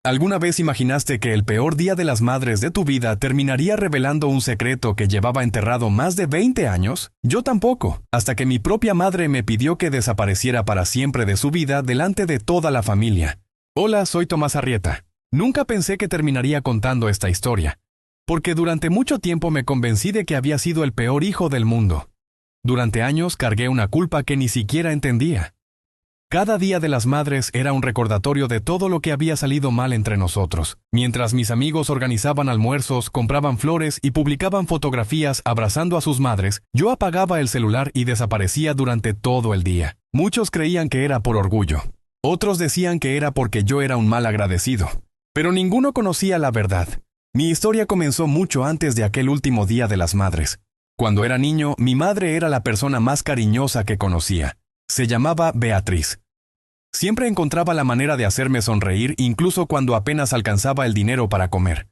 ¿Alguna vez imaginaste que el peor día de las madres de tu vida terminaría revelando un secreto que llevaba enterrado más de 20 años? Yo tampoco, hasta que mi propia madre me pidió que desapareciera para siempre de su vida delante de toda la familia. Hola, soy Tomás Arrieta. Nunca pensé que terminaría contando esta historia, porque durante mucho tiempo me convencí de que había sido el peor hijo del mundo. Durante años cargué una culpa que ni siquiera entendía. Cada día de las madres era un recordatorio de todo lo que había salido mal entre nosotros. Mientras mis amigos organizaban almuerzos, compraban flores y publicaban fotografías abrazando a sus madres, yo apagaba el celular y desaparecía durante todo el día. Muchos creían que era por orgullo. Otros decían que era porque yo era un mal agradecido. Pero ninguno conocía la verdad. Mi historia comenzó mucho antes de aquel último día de las madres. Cuando era niño, mi madre era la persona más cariñosa que conocía. Se llamaba Beatriz. Siempre encontraba la manera de hacerme sonreír incluso cuando apenas alcanzaba el dinero para comer.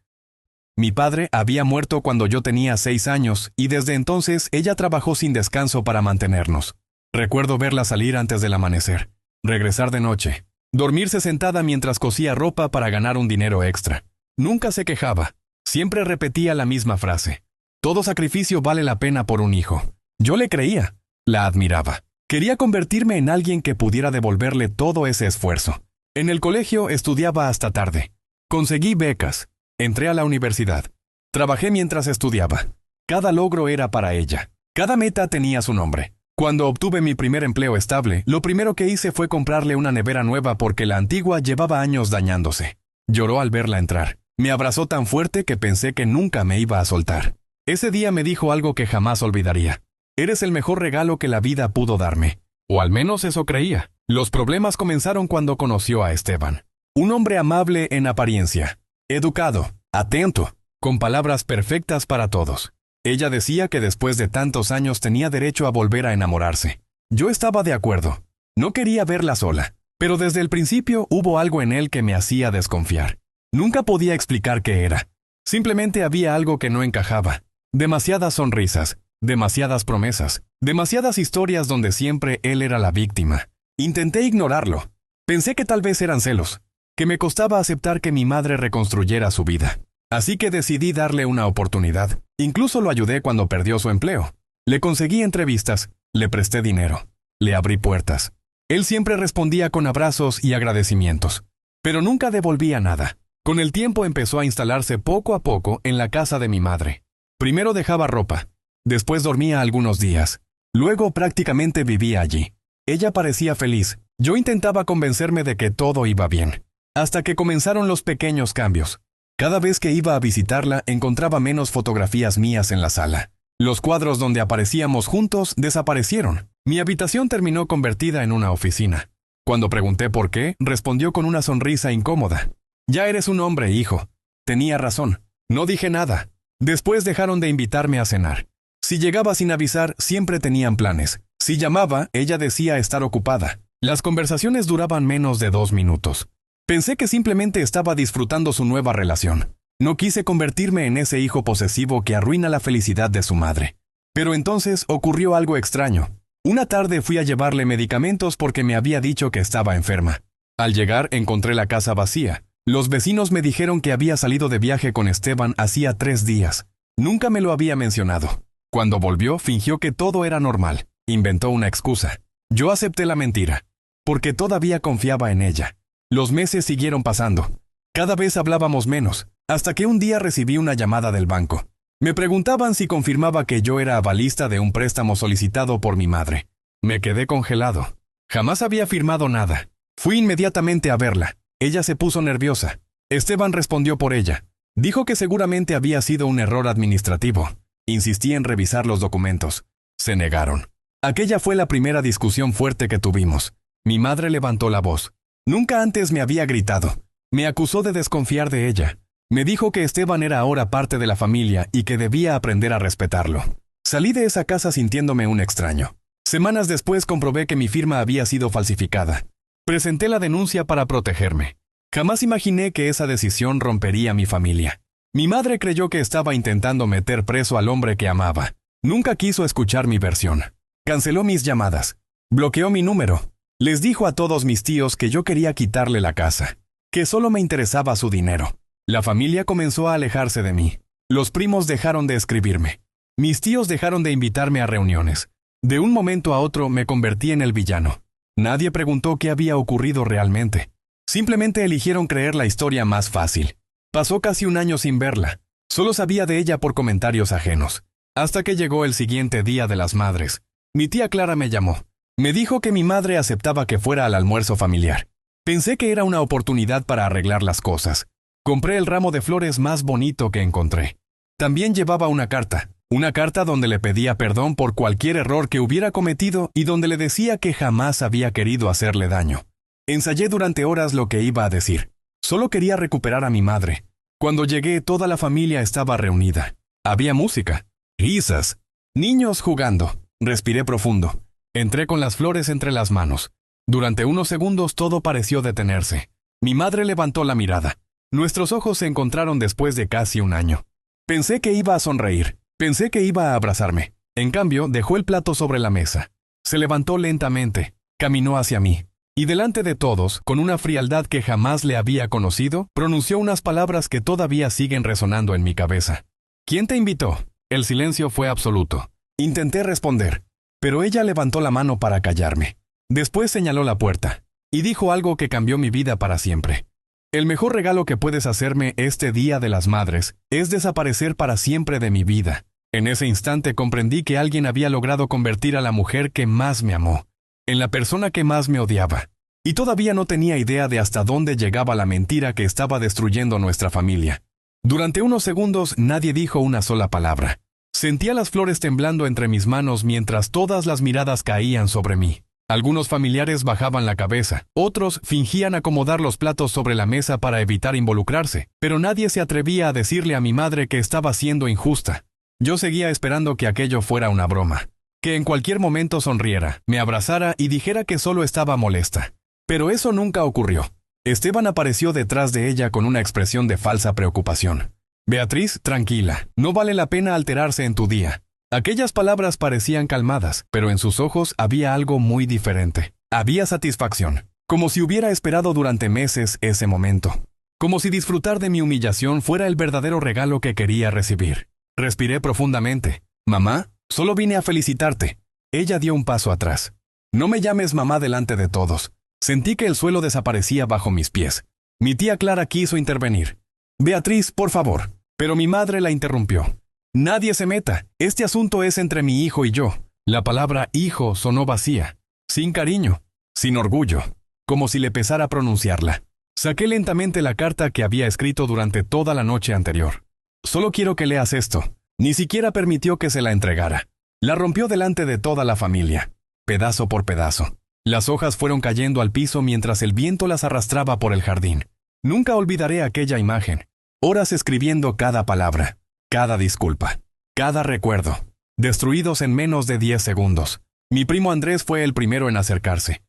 Mi padre había muerto cuando yo tenía 6 años y desde entonces ella trabajó sin descanso para mantenernos. Recuerdo verla salir antes del amanecer, regresar de noche, dormirse sentada mientras cosía ropa para ganar un dinero extra. Nunca se quejaba, siempre repetía la misma frase. Todo sacrificio vale la pena por un hijo. Yo le creía, la admiraba. Quería convertirme en alguien que pudiera devolverle todo ese esfuerzo. En el colegio estudiaba hasta tarde. Conseguí becas. Entré a la universidad. Trabajé mientras estudiaba. Cada logro era para ella. Cada meta tenía su nombre. Cuando obtuve mi primer empleo estable, lo primero que hice fue comprarle una nevera nueva porque la antigua llevaba años dañándose. Lloró al verla entrar. Me abrazó tan fuerte que pensé que nunca me iba a soltar. Ese día me dijo algo que jamás olvidaría. Eres el mejor regalo que la vida pudo darme. O al menos eso creía. Los problemas comenzaron cuando conoció a Esteban. Un hombre amable en apariencia, educado, atento, con palabras perfectas para todos. Ella decía que después de tantos años tenía derecho a volver a enamorarse. Yo estaba de acuerdo. No quería verla sola. Pero desde el principio hubo algo en él que me hacía desconfiar. Nunca podía explicar qué era. Simplemente había algo que no encajaba. Demasiadas sonrisas. Demasiadas promesas, demasiadas historias donde siempre él era la víctima. Intenté ignorarlo. Pensé que tal vez eran celos, que me costaba aceptar que mi madre reconstruyera su vida. Así que decidí darle una oportunidad. Incluso lo ayudé cuando perdió su empleo. Le conseguí entrevistas, le presté dinero, le abrí puertas. Él siempre respondía con abrazos y agradecimientos, pero nunca devolvía nada. Con el tiempo empezó a instalarse poco a poco en la casa de mi madre. Primero dejaba ropa. Después dormía algunos días. Luego prácticamente vivía allí. Ella parecía feliz. Yo intentaba convencerme de que todo iba bien. Hasta que comenzaron los pequeños cambios. Cada vez que iba a visitarla encontraba menos fotografías mías en la sala. Los cuadros donde aparecíamos juntos desaparecieron. Mi habitación terminó convertida en una oficina. Cuando pregunté por qué, respondió con una sonrisa incómoda. Ya eres un hombre, hijo. Tenía razón. No dije nada. Después dejaron de invitarme a cenar. Si llegaba sin avisar, siempre tenían planes. Si llamaba, ella decía estar ocupada. Las conversaciones duraban menos de 2 minutos. Pensé que simplemente estaba disfrutando su nueva relación. No quise convertirme en ese hijo posesivo que arruina la felicidad de su madre. Pero entonces ocurrió algo extraño. Una tarde fui a llevarle medicamentos porque me había dicho que estaba enferma. Al llegar encontré la casa vacía. Los vecinos me dijeron que había salido de viaje con Esteban hacía 3 días. Nunca me lo había mencionado. Cuando volvió, fingió que todo era normal. Inventó una excusa. Yo acepté la mentira, porque todavía confiaba en ella. Los meses siguieron pasando. Cada vez hablábamos menos, hasta que un día recibí una llamada del banco. Me preguntaban si confirmaba que yo era avalista de un préstamo solicitado por mi madre. Me quedé congelado. Jamás había firmado nada. Fui inmediatamente a verla. Ella se puso nerviosa. Esteban respondió por ella. Dijo que seguramente había sido un error administrativo. Insistí en revisar los documentos. Se negaron. Aquella fue la primera discusión fuerte que tuvimos. Mi madre levantó la voz. Nunca antes me había gritado. Me acusó de desconfiar de ella. Me dijo que Esteban era ahora parte de la familia y que debía aprender a respetarlo. Salí de esa casa sintiéndome un extraño. Semanas después comprobé que mi firma había sido falsificada. Presenté la denuncia para protegerme. Jamás imaginé que esa decisión rompería mi familia. Mi madre creyó que estaba intentando meter preso al hombre que amaba. Nunca quiso escuchar mi versión. Canceló mis llamadas. Bloqueó mi número. Les dijo a todos mis tíos que yo quería quitarle la casa. que solo me interesaba su dinero. La familia comenzó a alejarse de mí. Los primos dejaron de escribirme. Mis tíos dejaron de invitarme a reuniones. De un momento a otro me convertí en el villano. Nadie preguntó qué había ocurrido realmente. Simplemente eligieron creer la historia más fácil. Pasó casi un año sin verla. Solo sabía de ella por comentarios ajenos. Hasta que llegó el siguiente Día de las Madres. Mi tía Clara me llamó. Me dijo que mi madre aceptaba que fuera al almuerzo familiar. Pensé que era una oportunidad para arreglar las cosas. Compré el ramo de flores más bonito que encontré. También llevaba una carta donde le pedía perdón por cualquier error que hubiera cometido y donde le decía que jamás había querido hacerle daño. Ensayé durante horas lo que iba a decir. Solo quería recuperar a mi madre. Cuando llegué, toda la familia estaba reunida. Había música, risas, niños jugando. Respiré profundo. Entré con las flores entre las manos. Durante unos segundos todo pareció detenerse. Mi madre levantó la mirada. Nuestros ojos se encontraron después de casi un año. Pensé que iba a sonreír. Pensé que iba a abrazarme. En cambio, dejó el plato sobre la mesa. Se levantó lentamente, caminó hacia mí, y delante de todos, con una frialdad que jamás le había conocido, pronunció unas palabras que todavía siguen resonando en mi cabeza. ¿Quién te invitó? El silencio fue absoluto. Intenté responder, pero ella levantó la mano para callarme. Después señaló la puerta, y dijo algo que cambió mi vida para siempre. El mejor regalo que puedes hacerme este Día de las Madres es desaparecer para siempre de mi vida. En ese instante comprendí que alguien había logrado convertir a la mujer que más me amó en la persona que más me odiaba. Y todavía no tenía idea de hasta dónde llegaba la mentira que estaba destruyendo nuestra familia. Durante unos segundos nadie dijo una sola palabra. Sentía las flores temblando entre mis manos mientras todas las miradas caían sobre mí. Algunos familiares bajaban la cabeza, otros fingían acomodar los platos sobre la mesa para evitar involucrarse, pero nadie se atrevía a decirle a mi madre que estaba siendo injusta. Yo seguía esperando que aquello fuera una broma, que en cualquier momento sonriera, me abrazara y dijera que solo estaba molesta. Pero eso nunca ocurrió. Esteban apareció detrás de ella con una expresión de falsa preocupación. Beatriz, tranquila, no vale la pena alterarse en tu día. Aquellas palabras parecían calmadas, pero en sus ojos había algo muy diferente. Había satisfacción, como si hubiera esperado durante meses ese momento. Como si disfrutar de mi humillación fuera el verdadero regalo que quería recibir. Respiré profundamente. Mamá, solo vine a felicitarte. Ella dio un paso atrás. No me llames mamá delante de todos. Sentí que el suelo desaparecía bajo mis pies. Mi tía Clara quiso intervenir. Beatriz, por favor. Pero mi madre la interrumpió. Nadie se meta. Este asunto es entre mi hijo y yo. La palabra hijo sonó vacía, sin cariño, sin orgullo, como si le pesara pronunciarla. Saqué lentamente la carta que había escrito durante toda la noche anterior. Solo quiero que leas esto. Ni siquiera permitió que se la entregara. La rompió delante de toda la familia, pedazo por pedazo. Las hojas fueron cayendo al piso mientras el viento las arrastraba por el jardín. Nunca olvidaré aquella imagen. Horas escribiendo cada palabra, cada disculpa, cada recuerdo, destruidos en menos de 10 segundos. Mi primo Andrés fue el primero en acercarse.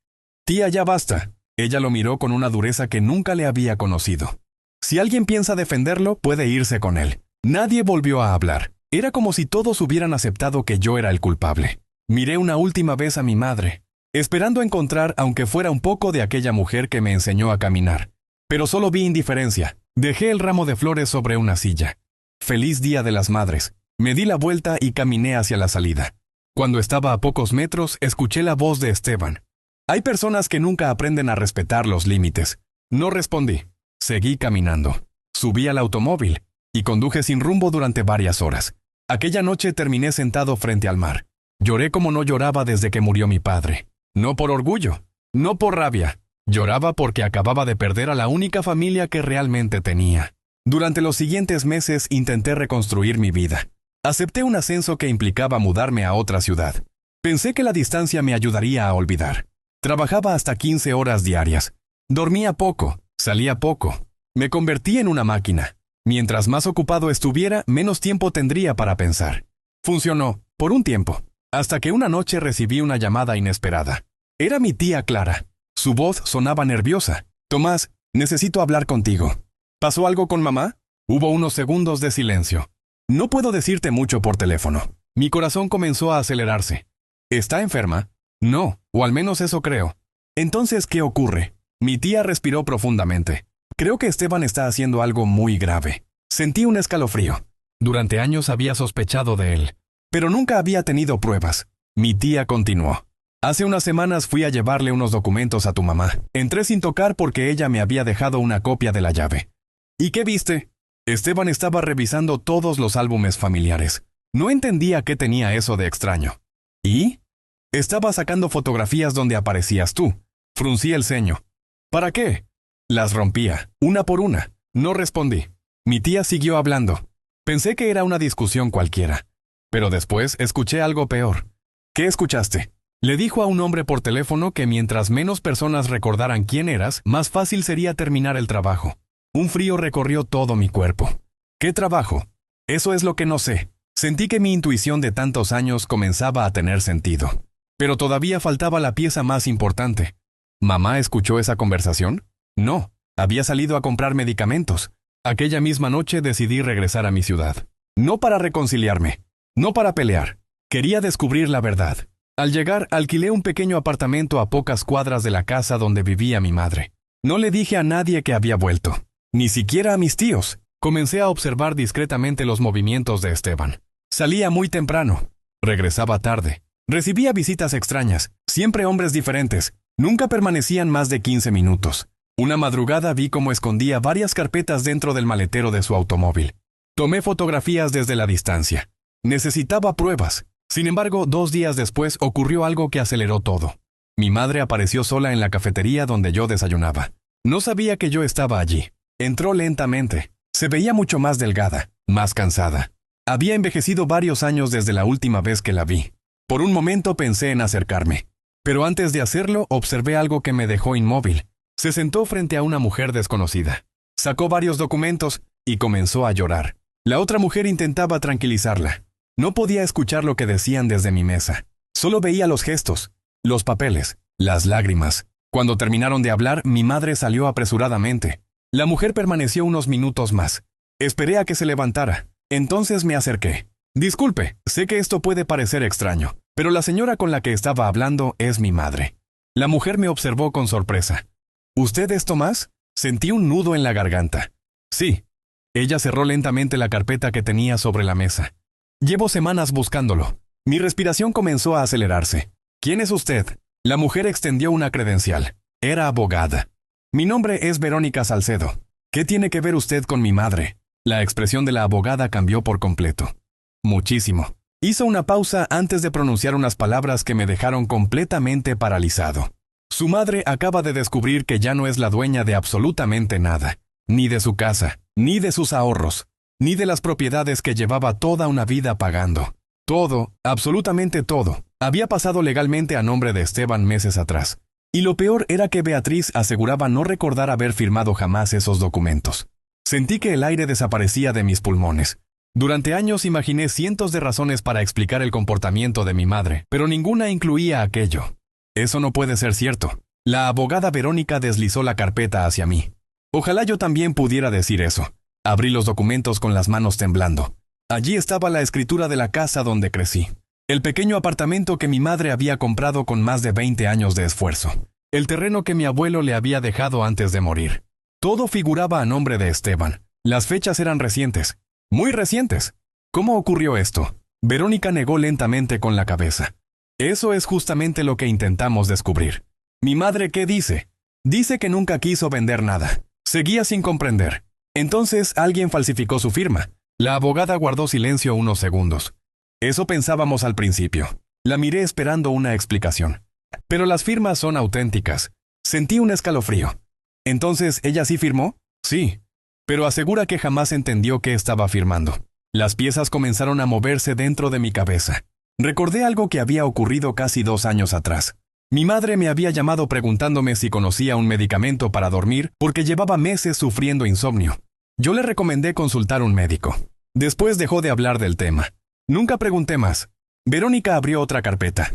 Tía, ya basta. Ella lo miró con una dureza que nunca le había conocido. Si alguien piensa defenderlo, puede irse con él. Nadie volvió a hablar. Era como si todos hubieran aceptado que yo era el culpable. Miré una última vez a mi madre, esperando encontrar, aunque fuera un poco, de aquella mujer que me enseñó a caminar. Pero solo vi indiferencia. Dejé el ramo de flores sobre una silla. Feliz Día de las Madres. Me di la vuelta y caminé hacia la salida. Cuando estaba a pocos metros, escuché la voz de Esteban. Hay personas que nunca aprenden a respetar los límites. No respondí. Seguí caminando. Subí al automóvil y conduje sin rumbo durante varias horas. Aquella noche terminé sentado frente al mar. Lloré como no lloraba desde que murió mi padre. No por orgullo, no por rabia. Lloraba porque acababa de perder a la única familia que realmente tenía. Durante los siguientes meses intenté reconstruir mi vida. Acepté un ascenso que implicaba mudarme a otra ciudad. Pensé que la distancia me ayudaría a olvidar. Trabajaba hasta 15 horas diarias. Dormía poco, salía poco. Me convertí en una máquina. Mientras más ocupado estuviera, menos tiempo tendría para pensar. Funcionó, por un tiempo, hasta que una noche recibí una llamada inesperada. Era mi tía Clara. Su voz sonaba nerviosa. Tomás, necesito hablar contigo. ¿Pasó algo con mamá? Hubo unos segundos de silencio. No puedo decirte mucho por teléfono. Mi corazón comenzó a acelerarse. ¿Está enferma? No, o al menos eso creo. Entonces, ¿qué ocurre? Mi tía respiró profundamente. Creo que Esteban está haciendo algo muy grave. Sentí un escalofrío. Durante años había sospechado de él, pero nunca había tenido pruebas. Mi tía continuó. Hace unas semanas fui a llevarle unos documentos a tu mamá. Entré sin tocar porque ella me había dejado una copia de la llave. ¿Y qué viste? Esteban estaba revisando todos los álbumes familiares. No entendía qué tenía eso de extraño. ¿Y? Estaba sacando fotografías donde aparecías tú. Fruncí el ceño. ¿Para qué? Las rompía, una por una. No respondí. Mi tía siguió hablando. Pensé que era una discusión cualquiera. Pero después escuché algo peor. ¿Qué escuchaste? Le dijo a un hombre por teléfono que mientras menos personas recordaran quién eras, más fácil sería terminar el trabajo. Un frío recorrió todo mi cuerpo. ¿Qué trabajo? Eso es lo que no sé. Sentí que mi intuición de tantos años comenzaba a tener sentido. Pero todavía faltaba la pieza más importante. ¿Mamá escuchó esa conversación? No, había salido a comprar medicamentos. Aquella misma noche decidí regresar a mi ciudad. No para reconciliarme, no para pelear. Quería descubrir la verdad. Al llegar, alquilé un pequeño apartamento a pocas cuadras de la casa donde vivía mi madre. No le dije a nadie que había vuelto, ni siquiera a mis tíos. Comencé a observar discretamente los movimientos de Esteban. Salía muy temprano, regresaba tarde. Recibía visitas extrañas, siempre hombres diferentes. Nunca permanecían más de 15 minutos. Una madrugada vi cómo escondía varias carpetas dentro del maletero de su automóvil. Tomé fotografías desde la distancia. Necesitaba pruebas. Sin embargo, 2 días después ocurrió algo que aceleró todo. Mi madre apareció sola en la cafetería donde yo desayunaba. No sabía que yo estaba allí. Entró lentamente. Se veía mucho más delgada, más cansada. Había envejecido varios años desde la última vez que la vi. Por un momento pensé en acercarme. Pero antes de hacerlo, observé algo que me dejó inmóvil. Se sentó frente a una mujer desconocida. Sacó varios documentos y comenzó a llorar. La otra mujer intentaba tranquilizarla. No podía escuchar lo que decían desde mi mesa. Solo veía los gestos, los papeles, las lágrimas. Cuando terminaron de hablar, mi madre salió apresuradamente. La mujer permaneció unos minutos más. Esperé a que se levantara. Entonces me acerqué. Disculpe, sé que esto puede parecer extraño, pero la señora con la que estaba hablando es mi madre. La mujer me observó con sorpresa. ¿Usted es Tomás? Sentí un nudo en la garganta. Sí. Ella cerró lentamente la carpeta que tenía sobre la mesa. Llevo semanas buscándolo. Mi respiración comenzó a acelerarse. ¿Quién es usted? La mujer extendió una credencial. Era abogada. Mi nombre es Verónica Salcedo. ¿Qué tiene que ver usted con mi madre? La expresión de la abogada cambió por completo. Muchísimo. Hizo una pausa antes de pronunciar unas palabras que me dejaron completamente paralizado. Su madre acaba de descubrir que ya no es la dueña de absolutamente nada. Ni de su casa, ni de sus ahorros, ni de las propiedades que llevaba toda una vida pagando. Todo, absolutamente todo, había pasado legalmente a nombre de Esteban meses atrás. Y lo peor era que Beatriz aseguraba no recordar haber firmado jamás esos documentos. Sentí que el aire desaparecía de mis pulmones. Durante años imaginé cientos de razones para explicar el comportamiento de mi madre, pero ninguna incluía aquello. Eso no puede ser cierto. La abogada Verónica deslizó la carpeta hacia mí. Ojalá yo también pudiera decir eso. Abrí los documentos con las manos temblando. Allí estaba la escritura de la casa donde crecí. El pequeño apartamento que mi madre había comprado con más de 20 años de esfuerzo. El terreno que mi abuelo le había dejado antes de morir. Todo figuraba a nombre de Esteban. Las fechas eran recientes. Muy recientes. ¿Cómo ocurrió esto? Verónica negó lentamente con la cabeza. Eso es justamente lo que intentamos descubrir. ¿Mi madre qué dice? Dice que nunca quiso vender nada. Seguía sin comprender. Entonces alguien falsificó su firma. La abogada guardó silencio unos segundos. Eso pensábamos al principio. La miré esperando una explicación. Pero las firmas son auténticas. Sentí un escalofrío. ¿Entonces ella sí firmó? Sí. Pero asegura que jamás entendió qué estaba firmando. Las piezas comenzaron a moverse dentro de mi cabeza. Recordé algo que había ocurrido casi 2 años atrás. Mi madre me había llamado preguntándome si conocía un medicamento para dormir porque llevaba meses sufriendo insomnio. Yo le recomendé consultar un médico. Después dejó de hablar del tema. Nunca pregunté más. Verónica abrió otra carpeta.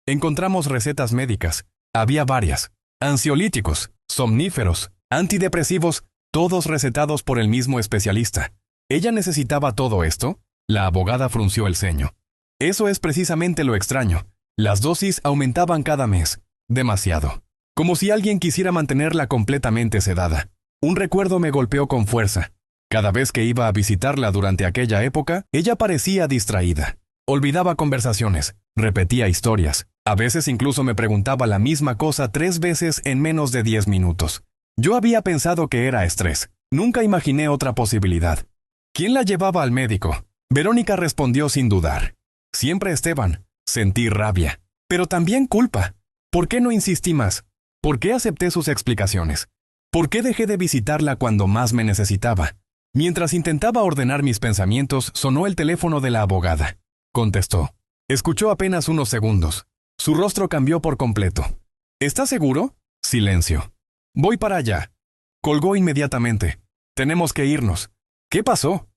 Encontramos recetas médicas. Había varias. Ansiolíticos, somníferos, antidepresivos, todos recetados por el mismo especialista. ¿Ella necesitaba todo esto? La abogada frunció el ceño. Eso es precisamente lo extraño. Las dosis aumentaban cada mes. Demasiado. Como si alguien quisiera mantenerla completamente sedada. Un recuerdo me golpeó con fuerza. Cada vez que iba a visitarla durante aquella época, ella parecía distraída. Olvidaba conversaciones, repetía historias. A veces incluso me preguntaba la misma cosa 3 veces en menos de 10 minutos. Yo había pensado que era estrés. Nunca imaginé otra posibilidad. ¿Quién la llevaba al médico? Verónica respondió sin dudar. Siempre Esteban. Sentí rabia, pero también culpa. ¿Por qué no insistí más? ¿Por qué acepté sus explicaciones? ¿Por qué dejé de visitarla cuando más me necesitaba? Mientras intentaba ordenar mis pensamientos, sonó el teléfono de la abogada. Contestó. Escuchó apenas unos segundos. Su rostro cambió por completo. ¿Estás seguro? Silencio. Voy para allá. Colgó inmediatamente. Tenemos que irnos. ¿Qué pasó?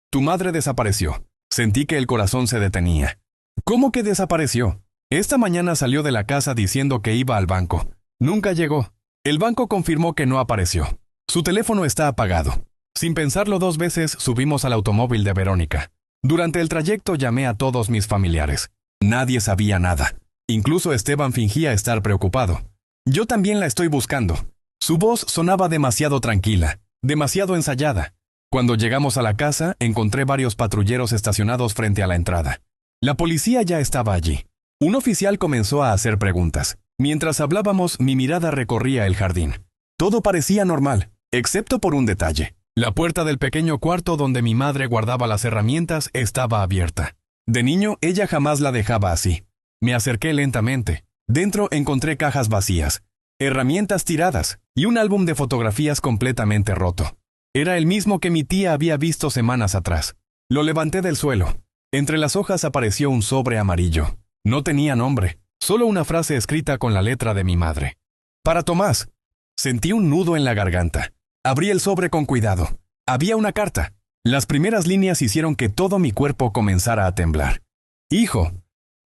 Tu madre desapareció. Sentí que el corazón se detenía. ¿Cómo que desapareció? Esta mañana salió de la casa diciendo que iba al banco. Nunca llegó. El banco confirmó que no apareció. Su teléfono está apagado. Sin pensarlo 2 veces, subimos al automóvil de Verónica. Durante el trayecto llamé a todos mis familiares. Nadie sabía nada. Incluso Esteban fingía estar preocupado. Yo también la estoy buscando. Su voz sonaba demasiado tranquila, demasiado ensayada. Cuando llegamos a la casa, encontré varios patrulleros estacionados frente a la entrada. La policía ya estaba allí. Un oficial comenzó a hacer preguntas. Mientras hablábamos, mi mirada recorría el jardín. Todo parecía normal, excepto por un detalle. La puerta del pequeño cuarto donde mi madre guardaba las herramientas estaba abierta. De niño, ella jamás la dejaba así. Me acerqué lentamente. Dentro encontré cajas vacías, herramientas tiradas y un álbum de fotografías completamente roto. Era el mismo que mi tía había visto semanas atrás. Lo levanté del suelo. Entre las hojas apareció un sobre amarillo. No tenía nombre, solo una frase escrita con la letra de mi madre. Para Tomás. Sentí un nudo en la garganta. Abrí el sobre con cuidado. Había una carta. Las primeras líneas hicieron que todo mi cuerpo comenzara a temblar. Hijo,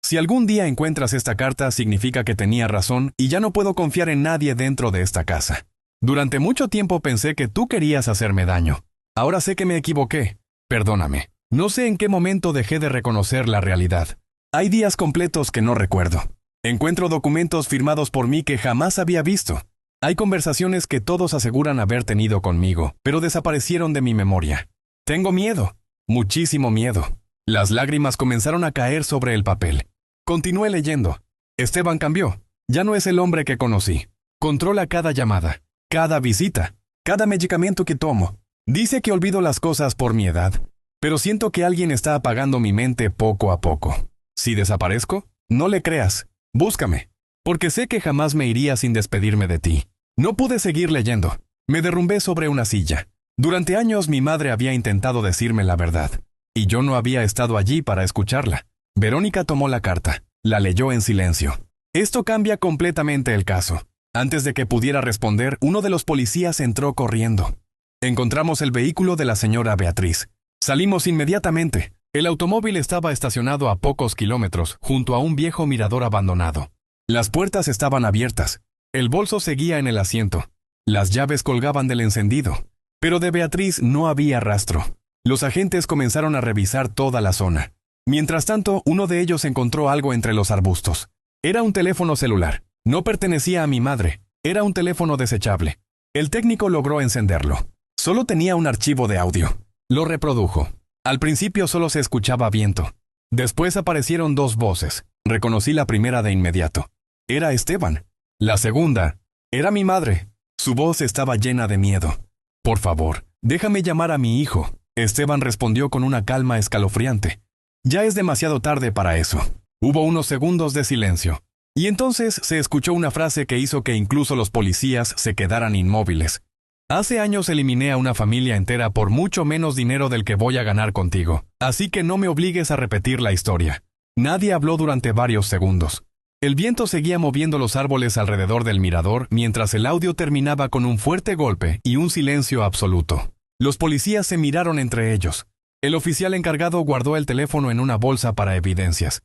si algún día encuentras esta carta, significa que tenía razón y ya no puedo confiar en nadie dentro de esta casa. Durante mucho tiempo pensé que tú querías hacerme daño. Ahora sé que me equivoqué. Perdóname. No sé en qué momento dejé de reconocer la realidad. Hay días completos que no recuerdo. Encuentro documentos firmados por mí que jamás había visto. Hay conversaciones que todos aseguran haber tenido conmigo, pero desaparecieron de mi memoria. Tengo miedo, muchísimo miedo. Las lágrimas comenzaron a caer sobre el papel. Continué leyendo. Esteban cambió. Ya no es el hombre que conocí. Controla cada llamada, cada visita, cada medicamento que tomo. Dice que olvido las cosas por mi edad, pero siento que alguien está apagando mi mente poco a poco. Si desaparezco, no le creas. Búscame, porque sé que jamás me iría sin despedirme de ti. No pude seguir leyendo. Me derrumbé sobre una silla. Durante años mi madre había intentado decirme la verdad, y yo no había estado allí para escucharla. Verónica tomó la carta. La leyó en silencio. Esto cambia completamente el caso. Antes de que pudiera responder, uno de los policías entró corriendo. Encontramos el vehículo de la señora Beatriz. Salimos inmediatamente. El automóvil estaba estacionado a pocos kilómetros, junto a un viejo mirador abandonado. Las puertas estaban abiertas. El bolso seguía en el asiento. Las llaves colgaban del encendido. Pero de Beatriz no había rastro. Los agentes comenzaron a revisar toda la zona. Mientras tanto, uno de ellos encontró algo entre los arbustos. Era un teléfono celular. No pertenecía a mi madre. Era un teléfono desechable. El técnico logró encenderlo. Solo tenía un archivo de audio. Lo reprodujo. Al principio solo se escuchaba viento. Después aparecieron 2 voces. Reconocí la primera de inmediato. Era Esteban. La segunda era mi madre. Su voz estaba llena de miedo. Por favor, déjame llamar a mi hijo. Esteban respondió con una calma escalofriante. Ya es demasiado tarde para eso. Hubo unos segundos de silencio. Y entonces se escuchó una frase que hizo que incluso los policías se quedaran inmóviles. Hace años eliminé a una familia entera por mucho menos dinero del que voy a ganar contigo. Así que no me obligues a repetir la historia. Nadie habló durante varios segundos. El viento seguía moviendo los árboles alrededor del mirador mientras el audio terminaba con un fuerte golpe y un silencio absoluto. Los policías se miraron entre ellos. El oficial encargado guardó el teléfono en una bolsa para evidencias.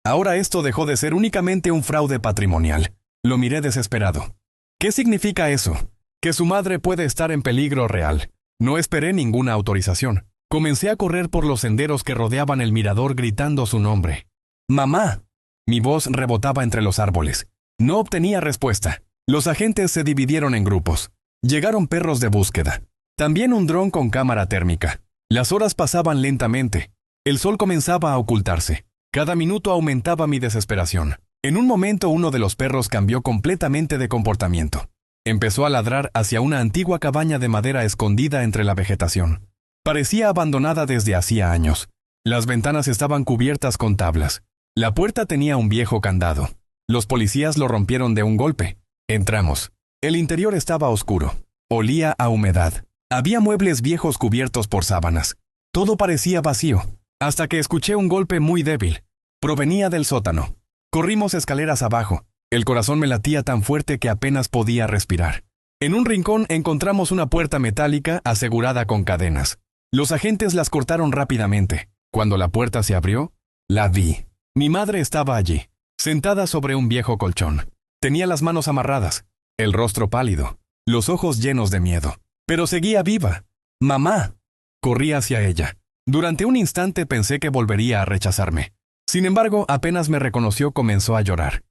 Ahora esto dejó de ser únicamente un fraude patrimonial. Lo miré desesperado. ¿Qué significa eso? Que su madre puede estar en peligro real. No esperé ninguna autorización. Comencé a correr por los senderos que rodeaban el mirador gritando su nombre. ¡Mamá! Mi voz rebotaba entre los árboles. No obtenía respuesta. Los agentes se dividieron en grupos. Llegaron perros de búsqueda. También un dron con cámara térmica. Las horas pasaban lentamente. El sol comenzaba a ocultarse. Cada minuto aumentaba mi desesperación. En un momento uno de los perros cambió completamente de comportamiento. Empezó a ladrar hacia una antigua cabaña de madera escondida entre la vegetación. Parecía abandonada desde hacía años. Las ventanas estaban cubiertas con tablas. La puerta tenía un viejo candado. Los policías lo rompieron de un golpe. Entramos. El interior estaba oscuro. Olía a humedad. Había muebles viejos cubiertos por sábanas. Todo parecía vacío, hasta que escuché un golpe muy débil. Provenía del sótano. Corrimos escaleras abajo. El corazón me latía tan fuerte que apenas podía respirar. En un rincón encontramos una puerta metálica asegurada con cadenas. Los agentes las cortaron rápidamente. Cuando la puerta se abrió, la vi. Mi madre estaba allí, sentada sobre un viejo colchón. Tenía las manos amarradas, el rostro pálido, los ojos llenos de miedo. Pero seguía viva. ¡Mamá! Corrí hacia ella. Durante un instante pensé que volvería a rechazarme. Sin embargo, apenas me reconoció, comenzó a llorar.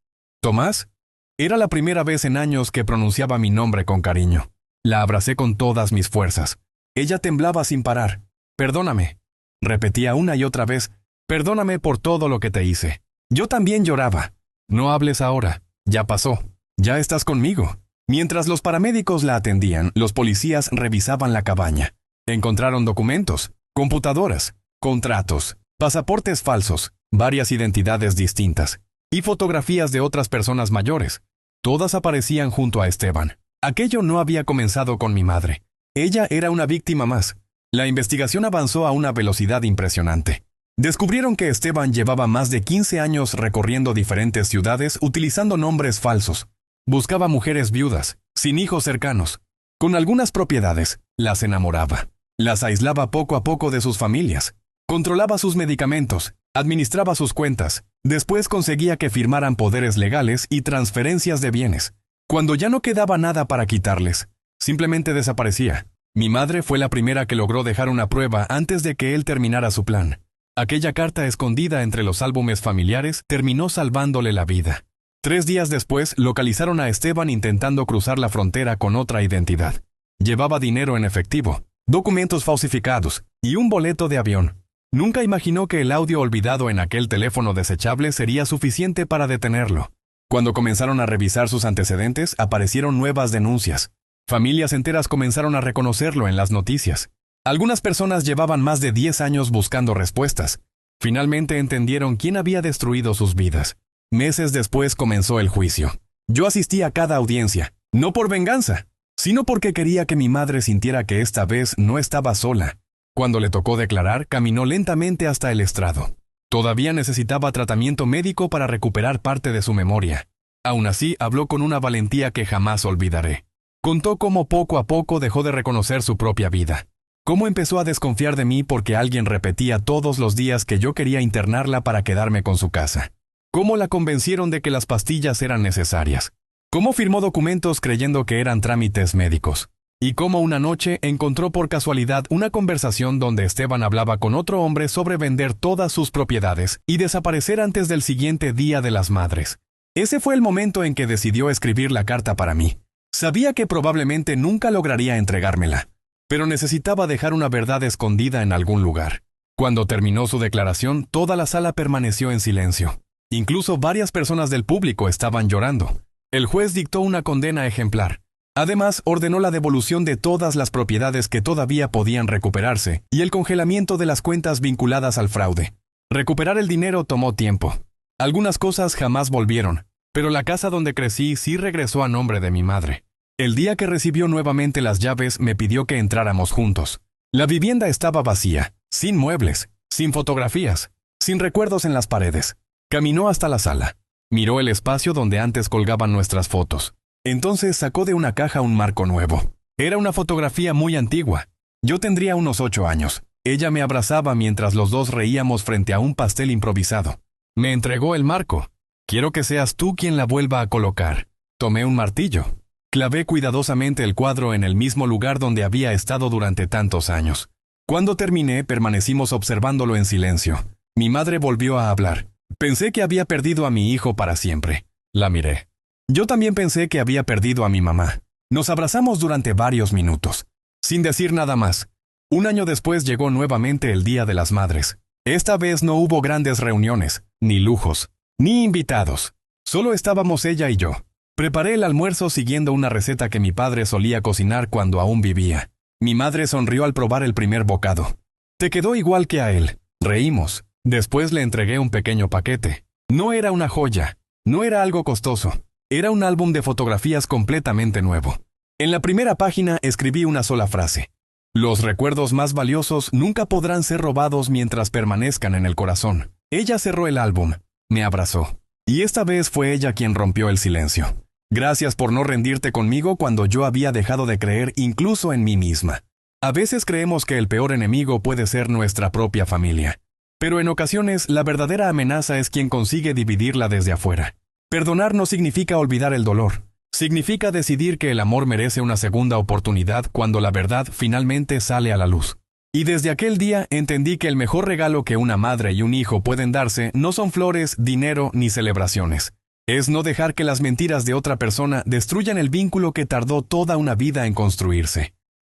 ¿Tomás? Era la primera vez en años que pronunciaba mi nombre con cariño. La abracé con todas mis fuerzas. Ella temblaba sin parar. Perdóname. Repetía una y otra vez. Perdóname por todo lo que te hice. Yo también lloraba. No hables ahora. Ya pasó. Ya estás conmigo. Mientras los paramédicos la atendían, los policías revisaban la cabaña. Encontraron documentos, computadoras, contratos, pasaportes falsos, varias identidades distintas y fotografías de otras personas mayores. Todas aparecían junto a Esteban. Aquello no había comenzado con mi madre. Ella era una víctima más. La investigación avanzó a una velocidad impresionante. Descubrieron que Esteban llevaba más de 15 años recorriendo diferentes ciudades utilizando nombres falsos. Buscaba mujeres viudas, sin hijos cercanos. Con algunas propiedades, las enamoraba. Las aislaba poco a poco de sus familias. Controlaba sus medicamentos, administraba sus cuentas. Después conseguía que firmaran poderes legales y transferencias de bienes. Cuando ya no quedaba nada para quitarles, simplemente desaparecía. Mi madre fue la primera que logró dejar una prueba antes de que él terminara su plan. Aquella carta escondida entre los álbumes familiares terminó salvándole la vida. 3 días después, localizaron a Esteban intentando cruzar la frontera con otra identidad. Llevaba dinero en efectivo, documentos falsificados y un boleto de avión. Nunca imaginó que el audio olvidado en aquel teléfono desechable sería suficiente para detenerlo. Cuando comenzaron a revisar sus antecedentes, aparecieron nuevas denuncias. Familias enteras comenzaron a reconocerlo en las noticias. Algunas personas llevaban más de 10 años buscando respuestas. Finalmente entendieron quién había destruido sus vidas. Meses después comenzó el juicio. Yo asistí a cada audiencia, no por venganza, sino porque quería que mi madre sintiera que esta vez no estaba sola. Cuando le tocó declarar, caminó lentamente hasta el estrado. Todavía necesitaba tratamiento médico para recuperar parte de su memoria. Aún así, habló con una valentía que jamás olvidaré. Contó cómo poco a poco dejó de reconocer su propia vida. Cómo empezó a desconfiar de mí porque alguien repetía todos los días que yo quería internarla para quedarme con su casa. Cómo la convencieron de que las pastillas eran necesarias. Cómo firmó documentos creyendo que eran trámites médicos. Y cómo una noche encontró por casualidad una conversación donde Esteban hablaba con otro hombre sobre vender todas sus propiedades y desaparecer antes del siguiente Día de las Madres. Ese fue el momento en que decidió escribir la carta para mí. Sabía que probablemente nunca lograría entregármela, pero necesitaba dejar una verdad escondida en algún lugar. Cuando terminó su declaración, toda la sala permaneció en silencio. Incluso varias personas del público estaban llorando. El juez dictó una condena ejemplar. Además, ordenó la devolución de todas las propiedades que todavía podían recuperarse y el congelamiento de las cuentas vinculadas al fraude. Recuperar el dinero tomó tiempo. Algunas cosas jamás volvieron, pero la casa donde crecí sí regresó a nombre de mi madre. El día que recibió nuevamente las llaves, me pidió que entráramos juntos. La vivienda estaba vacía, sin muebles, sin fotografías, sin recuerdos en las paredes. Caminó hasta la sala. Miró el espacio donde antes colgaban nuestras fotos. Entonces sacó de una caja un marco nuevo. Era una fotografía muy antigua. Yo tendría unos 8 años. Ella me abrazaba mientras los dos reíamos frente a un pastel improvisado. Me entregó el marco. Quiero que seas tú quien la vuelva a colocar. Tomé un martillo. Clavé cuidadosamente el cuadro en el mismo lugar donde había estado durante tantos años. Cuando terminé, permanecimos observándolo en silencio. Mi madre volvió a hablar. Pensé que había perdido a mi hijo para siempre. La miré. Yo también pensé que había perdido a mi mamá. Nos abrazamos durante varios minutos, sin decir nada más. Un año después llegó nuevamente el Día de las Madres. Esta vez no hubo grandes reuniones, ni lujos, ni invitados. Solo estábamos ella y yo. Preparé el almuerzo siguiendo una receta que mi padre solía cocinar cuando aún vivía. Mi madre sonrió al probar el primer bocado. «Te quedó igual que a él». Reímos. Después le entregué un pequeño paquete. No era una joya, no era algo costoso. Era un álbum de fotografías completamente nuevo. En la primera página escribí una sola frase. Los recuerdos más valiosos nunca podrán ser robados mientras permanezcan en el corazón. Ella cerró el álbum, me abrazó. Y esta vez fue ella quien rompió el silencio. Gracias por no rendirte conmigo cuando yo había dejado de creer incluso en mí misma. A veces creemos que el peor enemigo puede ser nuestra propia familia. Pero en ocasiones la verdadera amenaza es quien consigue dividirla desde afuera. Perdonar no significa olvidar el dolor. Significa decidir que el amor merece una segunda oportunidad cuando la verdad finalmente sale a la luz. Y desde aquel día entendí que el mejor regalo que una madre y un hijo pueden darse no son flores, dinero ni celebraciones. Es no dejar que las mentiras de otra persona destruyan el vínculo que tardó toda una vida en construirse.